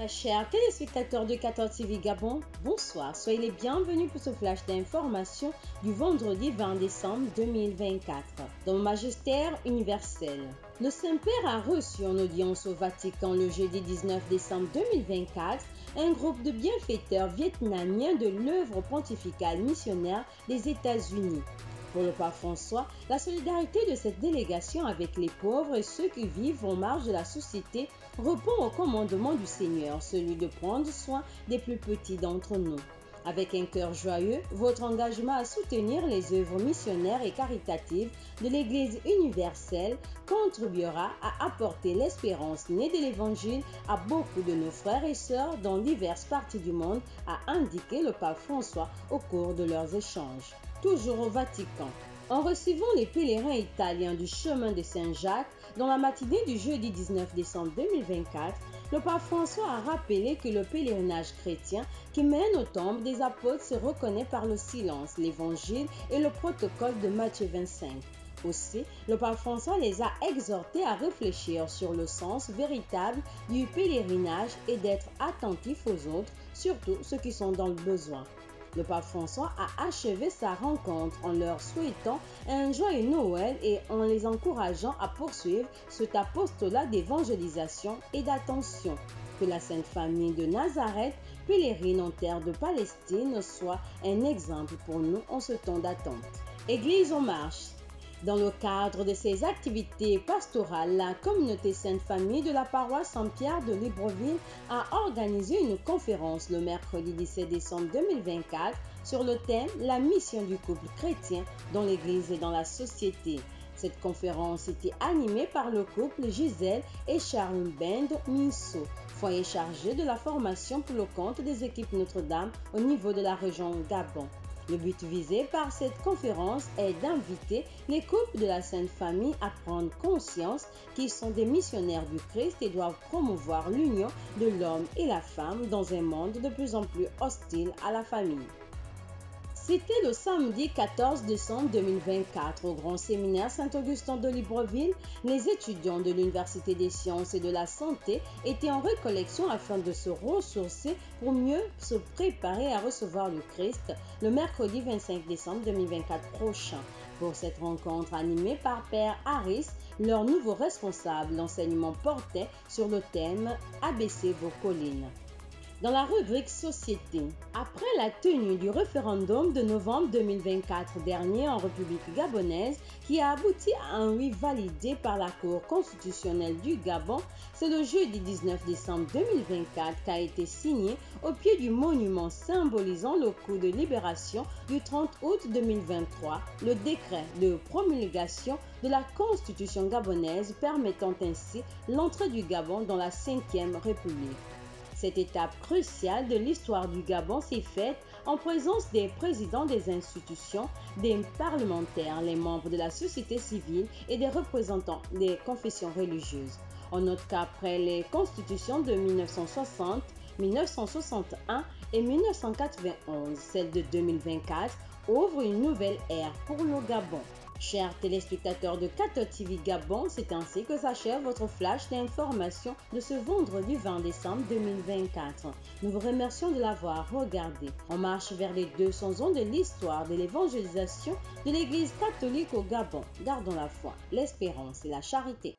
chers téléspectateurs de 14 TV Gabon, bonsoir, soyez les bienvenus pour ce flash d'information du vendredi 20 décembre 2024. Dans le magistère universel, le Saint-Père a reçu en audience au Vatican le jeudi 19 décembre 2024 un groupe de bienfaiteurs vietnamiens de l'œuvre pontificale missionnaire des États-Unis. Pour le pape François, la solidarité de cette délégation avec les pauvres et ceux qui vivent en marge de la société répond au commandement du Seigneur, celui de prendre soin des plus petits d'entre nous. Avec un cœur joyeux, votre engagement à soutenir les œuvres missionnaires et caritatives de l'Église universelle contribuera à apporter l'espérance née de l'Évangile à beaucoup de nos frères et sœurs dans diverses parties du monde, a indiqué le pape François au cours de leurs échanges. Toujours au Vatican. En recevant les pèlerins italiens du chemin de Saint-Jacques, dans la matinée du jeudi 19 décembre 2024, le pape François a rappelé que le pèlerinage chrétien qui mène au temple des apôtres se reconnaît par le silence, l'évangile et le protocole de Matthieu 25. Aussi, le pape François les a exhortés à réfléchir sur le sens véritable du pèlerinage et d'être attentifs aux autres, surtout ceux qui sont dans le besoin. Le pape François a achevé sa rencontre en leur souhaitant un joyeux Noël et en les encourageant à poursuivre cet apostolat d'évangélisation et d'attention. Que la Sainte Famille de Nazareth, pèlerine en terre de Palestine, soit un exemple pour nous en ce temps d'attente. Église en marche. Dans le cadre de ses activités pastorales, la communauté Sainte Famille de la paroisse Saint-Pierre de Libreville a organisé une conférence le mercredi 17 décembre 2024 sur le thème « La mission du couple chrétien dans l'Église et dans la société ». Cette conférence était animée par le couple Gisèle et Charles Bendo Minso, foyer chargé de la formation pour le compte des équipes Notre-Dame au niveau de la région Gabon. Le but visé par cette conférence est d'inviter les couples de la Sainte Famille à prendre conscience qu'ils sont des missionnaires du Christ et doivent promouvoir l'union de l'homme et la femme dans un monde de plus en plus hostile à la famille. C'était le samedi 14 décembre 2024 au Grand Séminaire Saint-Augustin de Libreville. Les étudiants de l'Université des sciences et de la santé étaient en récollection afin de se ressourcer pour mieux se préparer à recevoir le Christ le mercredi 25 décembre 2024 prochain. Pour cette rencontre animée par Père Harris, leur nouveau responsable d'enseignement portait sur le thème « Abaissez vos collines ». Dans la rubrique Société, après la tenue du référendum de novembre 2024 dernier en République gabonaise qui a abouti à un oui validé par la Cour constitutionnelle du Gabon, c'est le jeudi 19 décembre 2024 qu'a été signé au pied du monument symbolisant le coup de libération du 30 août 2023 le décret de promulgation de la Constitution gabonaise permettant ainsi l'entrée du Gabon dans la 5e République. Cette étape cruciale de l'histoire du Gabon s'est faite en présence des présidents des institutions, des parlementaires, les membres de la société civile et des représentants des confessions religieuses. On note qu'après les constitutions de 1960, 1961 et 1991, celle de 2024 ouvre une nouvelle ère pour le Gabon. Chers téléspectateurs de 14 TV Gabon, c'est ainsi que s'achève votre flash d'information de ce vendredi 20 décembre 2024. Nous vous remercions de l'avoir regardé. On marche vers les 200 ans de l'histoire de l'évangélisation de l'Église catholique au Gabon. Gardons la foi, l'espérance et la charité.